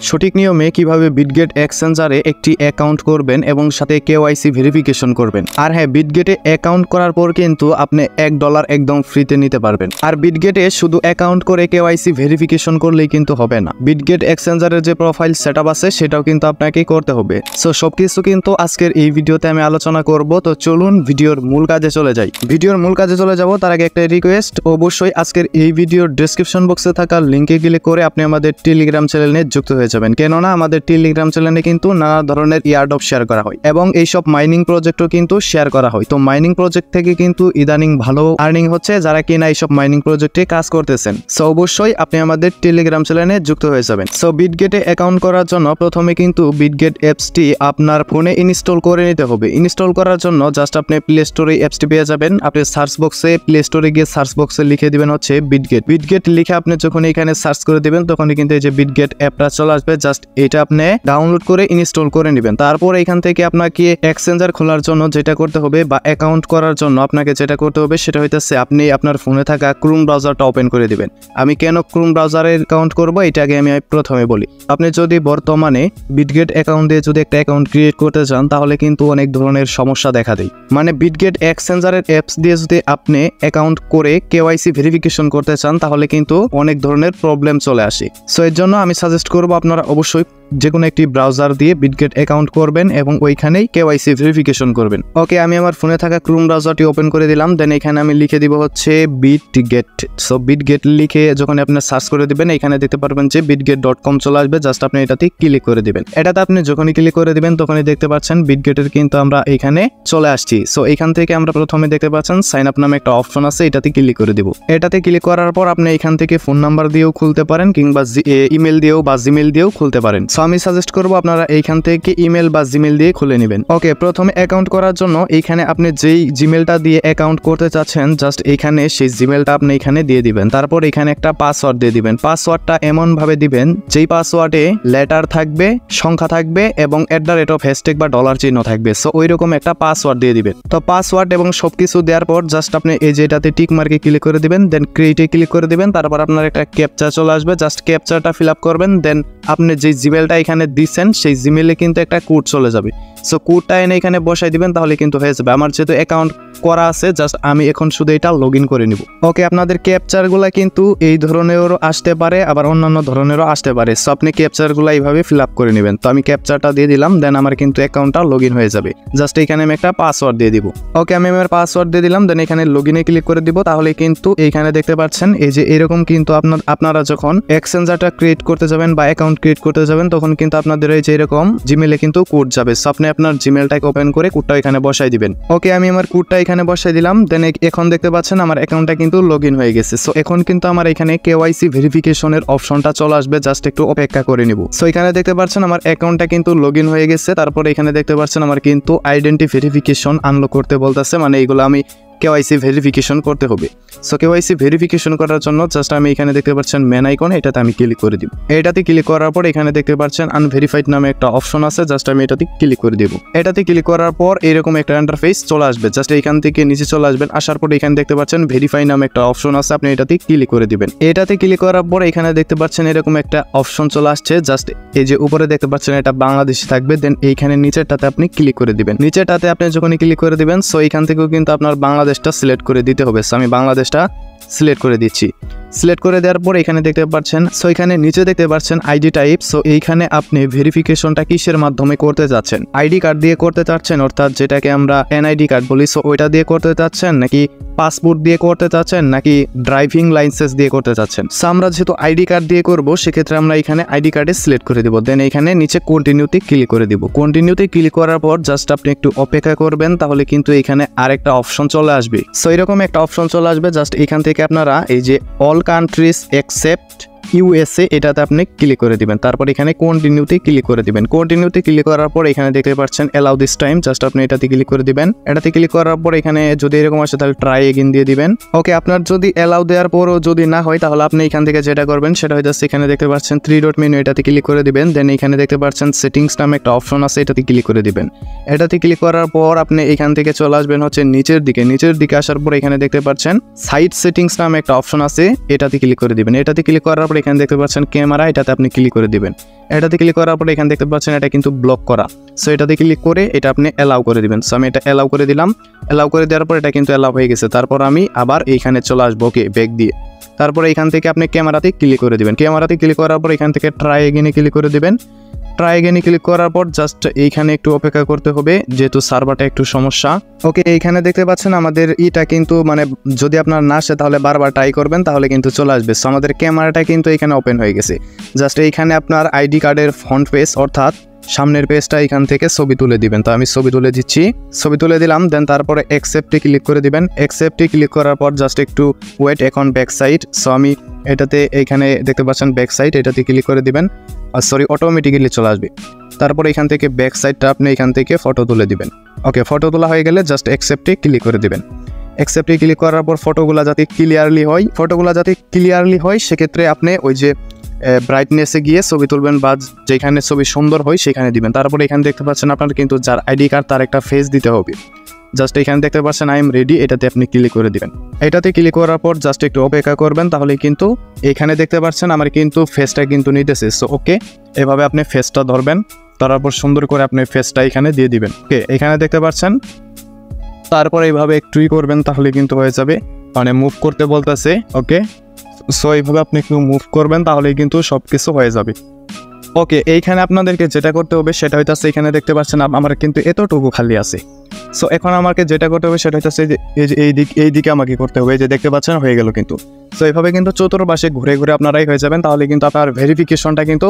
সঠিক নিয়মে কিভাবে বিটগেট এক্সচেঞ্জারে একটি অ্যাকাউন্ট করবেন এবং সাথে কেওয়াইসি ভেরিফিকেশন করবেন। আর হ্যাঁ, বিটগেটে অ্যাকাউন্ট করার পর কিন্তু আপনি $1 একদম ফ্রিতে নিতে পারবেন। আর বিটগেটে শুধু অ্যাকাউন্ট করে কেওয়াইসি ভেরিফিকেশন করলেই কিন্তু হবে না, বিটগেট এক্সচেঞ্জারের যে প্রোফাইল সেটআপ আছে সেটাও কিন্তু আপনাকে করতে হবে। সো সবকিছু কিন্তু আজকের এই ভিডিওতে আমি আলোচনা করব। তো চলুন ভিডিওর মূল কাজে চলে যাই। ভিডিওর মূল কাজে চলে যাব তার আগে একটা রিকোয়েস্ট, অবশ্যই আজকের এই ভিডিওর ডেসক্রিপশন বক্সে থাকা লিঙ্কে ক্লিক করে আপনি আমাদের টেলিগ্রাম চ্যানেলে যুক্ত হয়ে যাবেন। কেননা আমাদের টেলিগ্রাম চ্যানেলে কিন্তু নানা ধরনের ইয়ারড্রপ শেয়ার করা হয় এবং এইসব মাইনিং প্রজেক্টও কিন্তু শেয়ার করা হয়। তো মাইনিং প্রজেক্ট থেকে কিন্তু ইদানিং ভালো আর্নিং হচ্ছে যারা কিনা এইসব মাইনিং প্রজেক্টে কাজ করতেছেন। সো অবশ্যই আপনি আমাদের টেলিগ্রাম চ্যানেলে যুক্ত হয়ে যাবেন। সো বিটগেটে অ্যাকাউন্ট করার জন্য প্রথমে কিন্তু বিটগেট অ্যাপসটি আপনার ফোনে ইনস্টল করে নিতে হবে। ইনস্টল করার জন্য জাস্ট আপনি প্লে স্টোরে অ্যাপসটি পেয়ে যাবেন। আপনি সার্চ বক্সে প্লে স্টোরে গিয়ে সার্চ বক্সে লিখে দিবেন হচ্ছে বিটগেট। বিটগেট লিখে আপনি যখন এখানে সার্চ করে দিবেন তখনই কিন্তু এই যে বিটগেট অ্যাপটা চলে আসবে। জাস্ট এটা আপনি ডাউনলোড করে ইনস্টল করে নেবেন। তারপর এখান থেকে আপনাকে এক্সচেঞ্জার খোলার জন্য যেটা করতে হবে বা অ্যাকাউন্ট করার জন্য আপনাকে যেটা করতে হবে সেটা হইতেছে আপনি আপনার ফোনে থাকা ক্রোম ব্রাউজারটা ওপেন করে দিবেন। আমি কেন ক্রোম ব্রাউজারের অ্যাকাউন্ট করব এটাকে আমি প্রথমে বলি। আপনি যদি বর্তমানে বিটগেট অ্যাকাউন্ট দিয়ে যদি একটা অ্যাকাউন্ট ক্রিয়েট করতে চান তাহলে কিন্তু অনেক ধরনের সমস্যা দেখা দেয়। মানে বিটগেট এক্সচেঞ্জারের অ্যাপস দিয়ে যদি আপনি অ্যাকাউন্ট করে কেওয়াইসি ভেরিফিকেশন করতে চান তাহলে কিন্তু অনেক ধরনের প্রবলেম চলে আসে। সো এর জন্য আমি সাজেস্ট করব আপনারা অবশ্যই যে কোনো একটি ব্রাউজার দিয়ে বিটগেট অ্যাকাউন্ট করবেন এবং ওইখানেই কেওয়াইসি ভেরিফিকেশন করবেন। ওকে, আমি আমার ফোনে থাকা ক্রোম ব্রাউজারটি ওপেন করে দিলাম। দেন এখানে আমি লিখে দিব হচ্ছে বিটগেট। সো বিটগেট লিখে যখন আপনি সার্চ করে দিবেন এখানে দেখতে পারবেন যে bitget.com চলে আসবে। জাস্ট আপনি এটাতে ক্লিক করে দিবেন। এটাতে আপনি যখনই ক্লিক করে দিবেন তখনই দেখতে পাচ্ছেন বিটগেটের কিন্তু আমরা এখানে চলে আসছি। সো এখান থেকে আমরা প্রথমে দেখতে পাচ্ছেন সাইন আপ নামে একটা অপশন আছে, এটাতে ক্লিক করে দিব। এটাতে ক্লিক করার পর আপনি এখান থেকে ফোন নাম্বার দিয়েও খুলতে পারেন কিংবা ইমেল দিয়েও বা জিমেল দিয়েও খুলতে পারেন। সো আমি সাজেস্ট করবো আপনারা এইখান থেকে ইমেল বা জিমেল দিয়ে খুলে নেবেন। ওকে, প্রথমে অ্যাকাউন্ট করার জন্য এইখানে আপনি যেই জিমেলটা দিয়ে অ্যাকাউন্ট করতে চাচ্ছেন জাস্ট এইখানে সেই জিমেলটা আপনি এখানে দিয়ে দিবেন। তারপর এখানে একটা পাসওয়ার্ড দিয়ে দিবেন। পাসওয়ার্ডটা এমন ভাবে দিবেন যেই পাসওয়ার্ডে লেটার থাকবে, সংখ্যা থাকবে এবং @# বা ডলার চিহ্ন থাকবে। সো ওই রকম একটা পাসওয়ার্ড দিয়ে দিবেন। তো পাসওয়ার্ড এবং সবকিছু দেওয়ার পর জাস্ট আপনি এই যে এটাতে টিক মার্কে ক্লিক করে দিবেন। দেন ক্রিয়েটে ক্লিক করে দিবেন। তারপর আপনার একটা ক্যাপচা চলে আসবে, জাস্ট ক্যাপচাটা ফিল আপ করবেন। দেন আপনি যে জিমেলটা এখানে দিচ্ছেন সেই জিমেলে কিন্তু একটা কোড চলে যাবে। সো কোডটা এনে এখানে বসাই দিবেন তাহলে কিন্তু হয়ে যাবে। আমার যেহেতু অ্যাকাউন্ট করা আছে জাস্ট আমি এখন শুধু এটা লগ ইন করে নিব। ওকে, আপনাদের ক্যাপচারগুলো কিন্তু এই ধরনেরও আসতে পারে আবার অন্যান্য ধরনেরও আসতে পারে। সো আপনি ক্যাপচারগুলো এইভাবে ফিল আপ করে নেবেন। তো আমি ক্যাপচারটা দিয়ে দিলাম। দেন আমার কিন্তু অ্যাকাউন্টটা লগ ইন হয়ে যাবে। জাস্ট এখানে আমি একটা পাসওয়ার্ড দিয়ে দিব। ওকে, আমি আমার পাসওয়ার্ড দিয়ে দিলাম। দেন এখানে লগ ইনে ক্লিক করে দিব। তাহলে কিন্তু এইখানে দেখতে পাচ্ছেন এই যে এরকম কিন্তু আপনারা যখন এক্সচেঞ্জারটা ক্রিয়েট করতে যাবেন বা অ্যাকাউন্ট ক্রিয়েট করতে যাবেন তখন কিন্তু আপনাদের এই যে এরকম জিমেলে কিন্তু কোড যাবে। সো আপনি আপনার জিমেলটাকে ওপেন করে কোডটা এখানে বসাই দিবেন। ওকে, আমি আমার কোডটা এখানে বসাই দিলাম। দেন এখন দেখতে পাচ্ছেন আমার অ্যাকাউন্টটা কিন্তু লগ ইন হয়ে গেছে। সো এখন কিন্তু আমার এখানে কেওয়াইসি ভেরিফিকেশনের অপশনটা চলে আসবে। জাস্ট একটু অপেক্ষা করে নিব। সো এখানে দেখতে পাচ্ছেন আমার অ্যাকাউন্টটা কিন্তু লগ ইন হয়ে গেছে। তারপর এখানে দেখতে পাচ্ছেন আমার কিন্তু আইডেন্টি ভেরিফিকেশন আনলক করতে বলতেছে, মানে এইগুলো আমি কেওয়াইসি ভেরিফিকেশন করতে হবে। সো কেওয়াইসি ভেরিফিকেশন করার জন্য জাস্ট আমি এখানে দেখতে পাচ্ছেন মেন আইকন, এটাতে আমি ক্লিক করে দিব। এটাতে ক্লিক করার পর এখানে দেখতে পাচ্ছেন আনভেরিফাইড নামে একটা অপশন আছে, জাস্ট আমি এটাতে ক্লিক করে দিব। এটাতে ক্লিক করার পর এরকম একটা ইন্টারফেস চলে আসবে। জাস্ট এইখান থেকে নিচে চলে আসবেন। আসার পর এখানে দেখতে পাচ্ছেন ভেরিফাই নামে একটা অপশন আছে, আপনি এটাতে ক্লিক করে দিবেন। এটাতে ক্লিক করার পর এখানে দেখতে পাচ্ছেন এরকম একটা অপশন চলে আসছে। জাস্ট এই যে উপরে দেখতে পাচ্ছেন এটা বাংলাদেশি থাকবে। দেন এইখানে নিচেরটাতে আপনি ক্লিক করে দিবেন। নিচেরটাতে আপনি যখনই ক্লিক করে দিবেন সো এইখান থেকেও কিন্তু আপনার বাংলাদেশটা সিলেক্ট করে দিতে হবে। সো আমি বাংলাদেশটা সিলেক্ট করে দিচ্ছি। সিলেক্ট করে দেওয়ার পর এখানে দেখতে পাচ্ছেন সো এখানে নিচে দেখতে পাচ্ছেন আইডি টাইপ। সো এইখানে আপনি ভেরিফিকেশনটা কিসের মাধ্যমে করতে যাচ্ছেন? আইডি কার্ড দিয়ে করতে চাচ্ছেন, অর্থাৎ যেটাকে আমরা এনআইডি কার্ড বলি। সো ওইটা দিয়ে করতে চাচ্ছেন নাকি পাসপোর্ট দিয়ে করতে চাচ্ছেন নাকি ড্রাইভিং লাইসেন্স দিয়ে করতে চাচ্ছেন? সো আমরা যেহেতু আইডি কার্ড দিয়ে করব সেক্ষেত্রে আমরা এখানে আইডি কার্ডে সিলেক্ট করে দিব। দেন এখানে নিচে কন্টিনিউতে ক্লিক করে দিব। কন্টিনিউতে ক্লিক করার পর জাস্ট আপনি একটু অপেক্ষা করবেন, তাহলে কিন্তু এখানে আরেকটা অপশন চলে আসবে। সো এরকম একটা অপশন চলে আসবে। জাস্ট এখান থেকে আপনারা এই যে অল কান্ট্রিজ এক্সেপ্ট ইউএসএ এটাতে আপনি ক্লিক করে দিবেন। তারপর এখানে কন্টিনিউতে ক্লিক করে দিবেন। কন্টিনিউতে ক্লিক করার পর এখানে দেখতে পাচ্ছেন অ্যালাউ দিস টাইম, জাস্ট আপনি এটাতে ক্লিক করে দিবেন। এটাতে ক্লিক করার পর এখানে যদি এরকম আসে তাহলে ট্রাই এগেইন দিয়ে দিবেন। ওকে, আপনার যদি অ্যালাউ দেওয়ার পরও যদি না হয় তাহলে আপনি এখান থেকে যেটা করবেন সেটা হয়ে যাচ্ছে এখানে দেখতে পাচ্ছেন 3 ডট মেনু, এটাতে ক্লিক করে দিবেন। দেন এখানে দেখতে পাচ্ছেন সেটিংস নামে একটা অপশন আছে, এটাতে ক্লিক করে দিবেন। এটাতে ক্লিক করার পর আপনি এখান থেকে চলে আসবেন হচ্ছে নিচের দিকে আসার পর এখানে দেখতে পাচ্ছেন সাইট সেটিংস নামে একটা অপশন আছে, এটাতে ক্লিক করে দিবেন। এটাতে ক্লিক করার পর পর এখানে দেখতে পাচ্ছেন ক্যামেরা, এটাতে আপনি ক্লিক করে দিবেন। এটাতে ক্লিক করার পর এখানে দেখতে পাচ্ছেন এটা কিন্তু ব্লক করা। সো এটাতে ক্লিক করে এটা আপনি অ্যালাউ করে দিবেন। সো আমি এটা অ্যালাউ করে দিলাম। অ্যালাউ করে দেওয়ার পর এটা কিন্তু অ্যালাউ হয়ে গেছে। তারপর আমি আবার এইখানে চলে আসবো, ওকে, ব্যাক দিয়ে। তারপরে এখান থেকে আপনি ক্যামেরাতে ক্লিক করে দিবেন। ক্যামেরাতে ক্লিক করার পর এখান থেকে ট্রাই এগেইনে ক্লিক করে দিবেন। ট্রাই এগেইনে ক্লিক করার পর জাস্ট এইখানে একটু অপেক্ষা করতে হবে, যেহেতু সার্ভারটা একটু সমস্যা। ওকে, এইখানে দেখতে পাচ্ছেন আমাদের ইটা কিন্তু মানে যদি আপনার না আসে তাহলে বারবার ট্রাই করবেন, তাহলে কিন্তু চলে আসবে। সো আমাদের ক্যামেরাটা কিন্তু এখানে ওপেন হয়ে গেছে। জাস্ট এইখানে আপনার আইডি কার্ডের ফ্রন্ট পেজ অর্থাৎ সামনের পেজটা এখান থেকে ছবি তুলে দিবেন। তো আমি ছবি তুলে দিচ্ছি, ছবি তুলে দিলাম। দেন তারপরে অ্যাকসেপ্টে ক্লিক করে দিবেন। অ্যাকসেপ্টে ক্লিক করার পর জাস্ট একটু ওয়েট, এখন ব্যাক সাইড। সো আমি এটাতে এইখানে দেখতে পাচ্ছেন ব্যাক সাইড, এটাতে ক্লিক করে দিবেন। সরি, অটোমেটিক্যালি চলে আসবে। তারপর এখান থেকে ব্যাক সাইডটা আপনি এখান থেকে ফটো তুলে দিবেন। ওকে, ফটো তোলা হয়ে গেলে জাস্ট অ্যাকসেপ্টে ক্লিক করে দিবেন। অ্যাকসেপ্টে ক্লিক করার পর ফটোগুলো যাতে ক্লিয়ারলি হয় সেক্ষেত্রে আপনি ওই যে ব্রাইটনেসে গিয়ে ছবি তুলবেন বা যেখানে ছবি সুন্দর হয় সেখানে দিবেন। তারপরে এখানে দেখতে পাচ্ছেন আপনার কিন্তু যার আইডি কার্ড তার একটা ফেস দিতে হবে। জাস্ট এখানে দেখতে পাচ্ছেন আই এম রেডি, এটাতে আপনি ক্লিক করে দিবেন। এটাতে ক্লিক করার পর জাস্ট একটু অপেক্ষা করবেন, তাহলে কিন্তু এখানে দেখতে পাচ্ছেন আমার কিন্তু ফেসটা কিন্তু নিতেছে। সো ওকে, এভাবে আপনি ফেসটা ধরবেন, তারপর সুন্দর করে আপনি ফেসটা এখানে দিয়ে দিবেন। ওকে, এখানে দেখতে পাচ্ছেন। তারপর এইভাবে একটুই করবেন, তাহলে কিন্তু হয়ে যাবে। মানে মুভ করতে বলতেছে। ওকে, সো এইভাবে আপনি একটু মুভ করবেন, তাহলেই কিন্তু সব কিছু হয়ে যাবে। ওকে, এইখানে আপনাদেরকে যেটা করতে হবে সেটা হইতাছে, এখানে দেখতে পাচ্ছেন আমার কিন্তু এতটুকু খালি আছে। সো এখন আমাকে যেটা করতে হবে সেটা হইতাছে যে এই দিকে আমাকে করতে হবে। এই যে দেখতে পাচ্ছেন হয়ে গেল কিন্তু। সো এইভাবে কিন্তু চতুর্পাশে ঘুরে ঘুরে আপনারাই হয়ে যাবেন, তাহলে কিন্তু আপনার ভেরিফিকেশনটা কিন্তু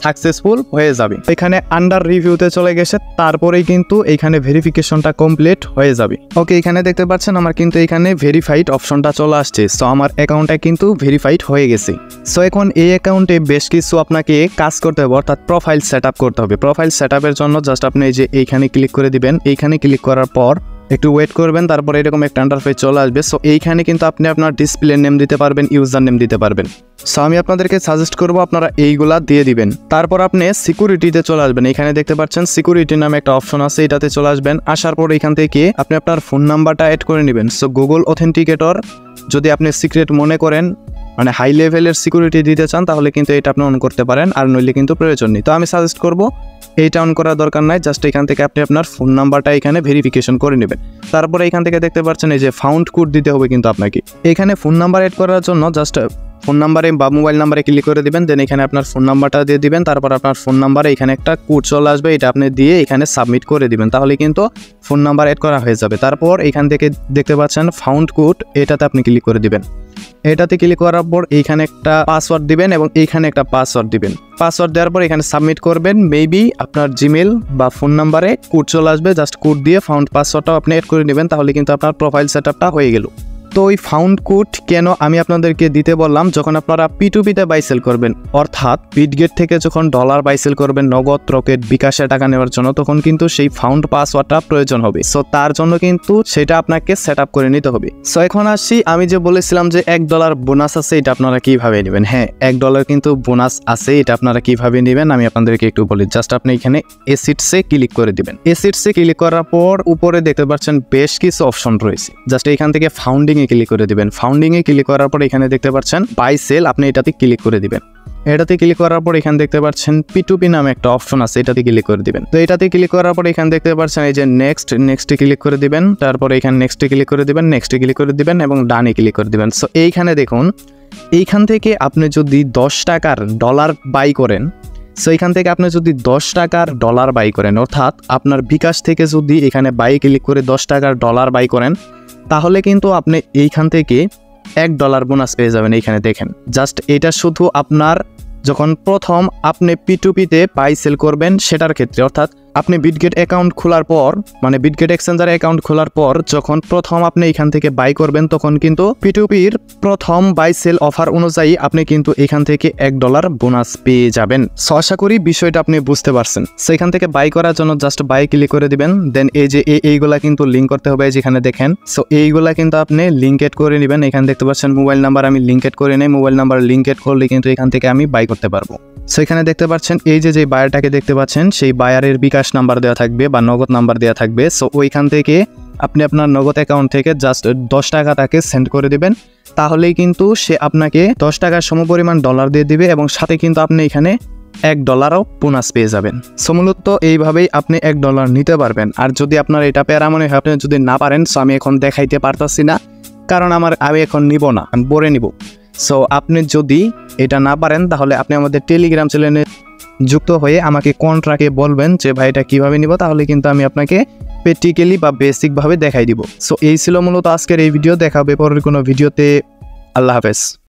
সাকসেসফুল হয়ে যাবে। এখানে আন্ডার রিভিউতে চলে গেছে, তারপরেই কিন্তু এইখানে ভেরিফিকেশনটা কমপ্লিট হয়ে যাবে। ওকে, এখানে দেখতে পাচ্ছেন আমার কিন্তু এখানে ভেরিফাইড অপশনটা চলে আসছে। সো আমার অ্যাকাউন্টটা কিন্তু ভেরিফাইড হয়ে গেছে। সো এখন এই অ্যাকাউন্টে বেশ কিছু আপনাকে কাজ করতে হবে, অর্থাৎ প্রোফাইল সেট আপ করতে হবে। প্রোফাইল সেট আপের জন্য জাস্ট আপনি এই যে এইখানে ক্লিক করে দিবেন। এইখানে ক্লিক করার পর একটু ওয়েট করবেন, তারপরে এরকম একটা ইন্টারফেস চলে আসবে। সো এইখানে কিন্তু আপনি আপনার ডিসপ্লে নেম দিতে পারবেন, ইউজার নেম দিতে পারবেন। সো আমি আপনাদেরকে সাজেস্ট করব আপনারা এইগুলা দিয়ে দিবেন। তারপর আপনি সিকিউরিটিতে চলে আসবেন। এখানে দেখতে পাচ্ছেন সিকিউরিটি নামে একটা অপশন আছে, এটাতে চলে আসবেন। আসার পর এখান থেকে আপনি আপনার ফোন নাম্বারটা অ্যাড করে নেবেন। সো গুগল অথেন্টিকেটর যদি আপনি সিক্রেট মনে করেন, মানে হাই লেভেলের সিকিউরিটি দিতে চান, তাহলে কিন্তু এটা আপনি অন করতে পারেন, আর নইলে কিন্তু প্রয়োজন নেই। তো আমি সাজেস্ট করব এইটা অন করার দরকার নাই। জাস্ট এখান থেকে আপনি আপনার ফোন নাম্বারটা এখানে ভেরিফিকেশন করে নেবেন। তারপরে এখান থেকে দেখতে পাচ্ছেন এই যে ফাউন্ড কোড দিতে হবে কিন্তু আপনাকে। এখানে ফোন নাম্বার অ্যাড করার জন্য জাস্ট ফোন নাম্বারে বা মোবাইল নাম্বারে ক্লিক করে দিবেন। দেন এখানে আপনার ফোন নাম্বারটা দিয়ে দিবেন। তারপর আপনার ফোন নাম্বারে এখানে একটা কোড চলে আসবে, এটা আপনি দিয়ে এখানে সাবমিট করে দিবেন, তাহলে কিন্তু ফোন নাম্বার অ্যাড করা হয়ে যাবে। তারপর এখান থেকে দেখতে পাচ্ছেন ফাউন্ড কোড, এটাতে আপনি ক্লিক করে দিবেন। এটাতে ক্লিক করার পর এইখানে একটা পাসওয়ার্ড দিবেন এবং এইখানে একটা পাসওয়ার্ড দিবেন। পাসওয়ার্ড দেওয়ার পর এখানে সাবমিট করবেন। মেবি আপনার জিমেল বা ফোন নাম্বারে কোড চলে আসবে, জাস্ট কোড দিয়ে ফাউন্ড পাসওয়ার্ডটাও আপনি অ্যাড করে নেবেন, তাহলে কিন্তু আপনার প্রোফাইল সেটআপটা হয়ে গেল। তো ওই ফাউন্ড কোড কেন আমি আপনাদেরকে দিতে বললাম, যখন আপনারা P2P-তে বাই সেল করবেন, অর্থাৎ বিটগেট থেকে যখন ডলার বাই সেল করবেন নগদ, রকেট, বিকাশে টাকা নেওয়ার জন্য, তখন কিন্তু সেই ফাউন্ড পাসওয়ার্ডটা প্রয়োজন হবে। সো তার জন্য কিন্তু সেটা আপনাকে সেট আপ করে নিতে হবে। সো এখন আসছি, আমি যে বলেছিলাম যে $1 বোনাস আছে, এটা আপনারা কিভাবে নেবেন। হ্যাঁ, $1 কিন্তু বোনাস আছে, এটা আপনারা কিভাবে নেবেন আমি আপনাদেরকে একটু বলি। জাস্ট আপনি এখানে এসিটসে ক্লিক করে দিবেন। এসিটসে ক্লিক করার পর উপরে দেখতে পাচ্ছেন বেশ কিছু অপশন রয়েছে। জাস্ট এখান থেকে ফাউন্ডিং ক্লিক করে দিবেন। ফাউন্ডিং এ ক্লিক করার পর এখানে দেখতে পাচ্ছেন বাই সেল, আপনি এটাতে ক্লিক করে দিবেন। এটাতে ক্লিক করার পর এখানে দেখতে পাচ্ছেন P2P নামে একটা অপশন আছে, এটাতে ক্লিক করে দিবেন। তো এটাতে ক্লিক করার পর এখানে দেখতে পাচ্ছেন এই যে নেক্সটে ক্লিক করে দিবেন। তারপর এখানে নেক্সটে ক্লিক করে দিবেন, নেক্সটে ক্লিক করে দিবেন এবং ডানে ক্লিক করে দিবেন। সো এইখানে দেখুন, এইখান থেকে আপনি যদি $10 বাই করেন, সো এখান থেকে আপনি যদি $10 বাই করেন, অর্থাৎ আপনার বিকাশ থেকে যদি এখানে বাই ক্লিক করে $10 বাই করেন, তাহলে কিন্তু আপনি এইখান থেকে $1 বোনাস পেয়ে যাবেন। এইখানে দেখেন, জাস্ট এটা শুধু আপনার যখন প্রথম আপনি P2P-তে বাই সেল করবেন সেটার ক্ষেত্রে, অর্থাৎ আপনি বিটগেট অ্যাকাউন্ট খোলার পর, মানে বিটগেট এক্সচেঞ্জার অ্যাকাউন্ট খোলার পর যখন প্রথম আপনি এখান থেকে বাই করবেন, তখন কিন্তু P2P-র প্রথম বাই সেল অফার অনুযায়ী আপনি কিন্তু এখান থেকে $1 বোনাস পেয়ে যাবেন। সো আশা করি বিষয়টা আপনি বুঝতে পারছেন। সো এখান থেকে বাই করার জন্য জাস্ট বাই ক্লিক করে দিবেন। দেন এই যে এইগুলা কিন্তু লিঙ্ক করতে হবে, যেখানে দেখেন। সো এইগুলা কিন্তু আপনি লিঙ্ক এড করে নেবেন। এখানে দেখতে পাচ্ছেন মোবাইল নাম্বার আমি লিঙ্ক এড করে নেই। মোবাইল নাম্বার লিঙ্ক এড করলে কিন্তু এখান থেকে আমি বাই করতে পারবো। সো এখানে দেখতে পাচ্ছেন এই যে বায়ারটাকে দেখতে পাচ্ছেন, সেই বায়ারের বিকাশ নাম্বার দেওয়া থাকবে বা নগদ নাম্বার দেওয়া থাকবে। সো ওইখান থেকে আপনি আপনার নগদ অ্যাকাউন্ট থেকে জাস্ট 10 টাকা তাকে সেন্ড করে দিবেন, তাহলেই কিন্তু সে আপনাকে 10 টাকার সমপরিমাণ ডলার দিয়ে দিবে এবং সাথে কিন্তু আপনি এখানে $1 বোনাস পেয়ে যাবেন। সো মূলত এইভাবেই আপনি $1 নিতে পারবেন। আর যদি আপনার এটা প্যারা মনে হয়, আপনি যদি না পারেন, সো আমি এখন দেখাইতে পারতাছি না, কারণ আমি এখন নিব না, আমি পরে নিব। সো আপনি যদি এটা না পারেন তাহলে আপনি আমাদের টেলিগ্রাম চ্যানেলে যুক্ত হয়ে আমাকে কন্ট্রাক্টে বলবেন যে ভাই এটা কীভাবে নিব, তাহলে কিন্তু আমি আপনাকে প্র্যাকটিক্যালি বা বেসিকভাবে দেখাই দিব। সো এই ছিল মূলত আজকের এই ভিডিও। দেখা হবে পরের কোনো ভিডিওতে। আল্লাহ হাফেজ।